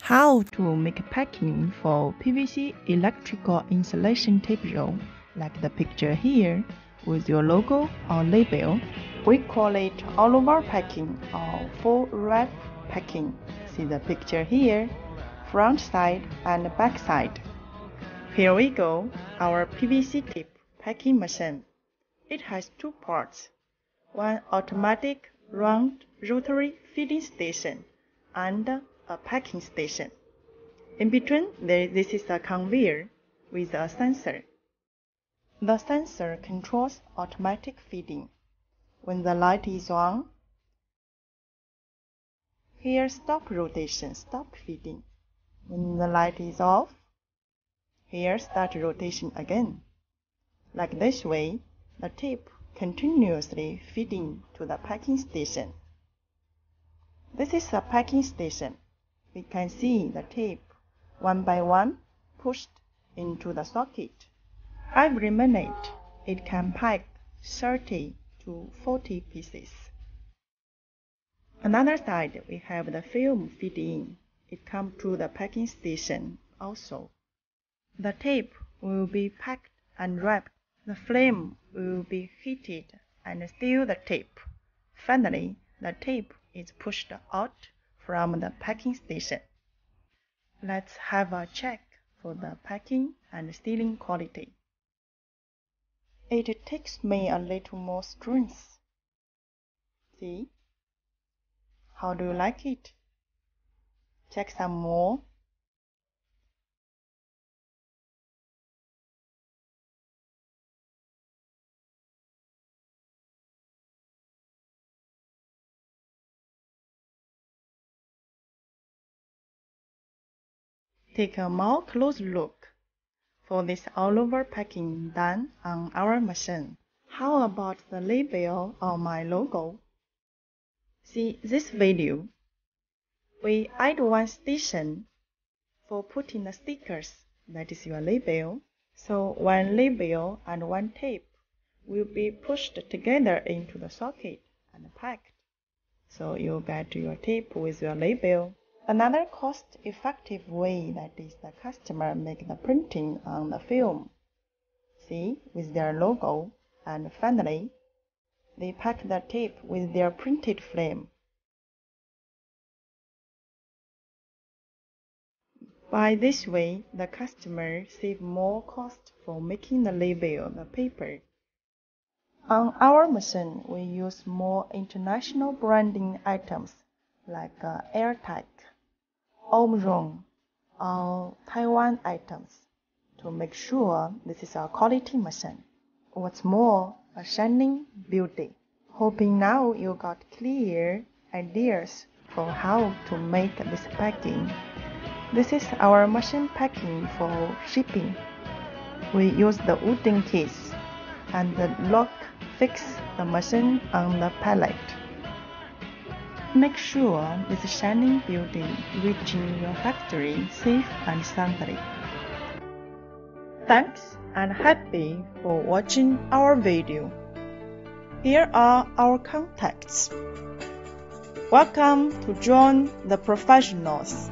How to make packing for PVC electrical insulation tape roll, like the picture here, with your logo or label. We call it all-over packing or full wrap packing. See the picture here, front side and back side. Here we go, our PVC tape packing machine. It has two parts, one automatic round rotary feeding station and a packing station. In between, this is a conveyor with a sensor. The sensor controls automatic feeding. When the light is on, here stop rotation, stop feeding. When the light is off, here start rotation again. Like this way, the tape continuously feeding to the packing station. This is a packing station. We can see the tape one by one pushed into the socket. Every minute, it can pack 30 to 40 pieces. Another side, we have the film feed in. It comes to the packing station also. The tape will be packed and wrapped. The flame will be heated and seal the tape. Finally, the tape is pushed out from the packing station. Let's have a check for the packing and sealing quality. It takes me a little more strength. See? How do you like it? Check some more. Take a more close look for this all-over packing done on our machine. How about the label or my logo? See this video. We add one station for putting the stickers, that is your label. So one label and one tape will be pushed together into the socket and packed. So you get your tape with your label. Another cost-effective way, that is the customer make the printing on the film. See, with their logo, and finally, they pack the tape with their printed flame. By this way, the customer save more cost for making the label, the paper. On our machine, we use more international branding items like AirTag, Omron, or Taiwan items to make sure this is a quality machine. What's more, a shining beauty. Hoping now you got clear ideas for how to make this packing. This is our machine packing for shipping. We use the wooden case and the lock fix the machine on the pallet. Make sure this shining beauty reaching your factory safe and soundly. Thanks and happy for watching our video. Here are our contacts. Welcome to join the professionals.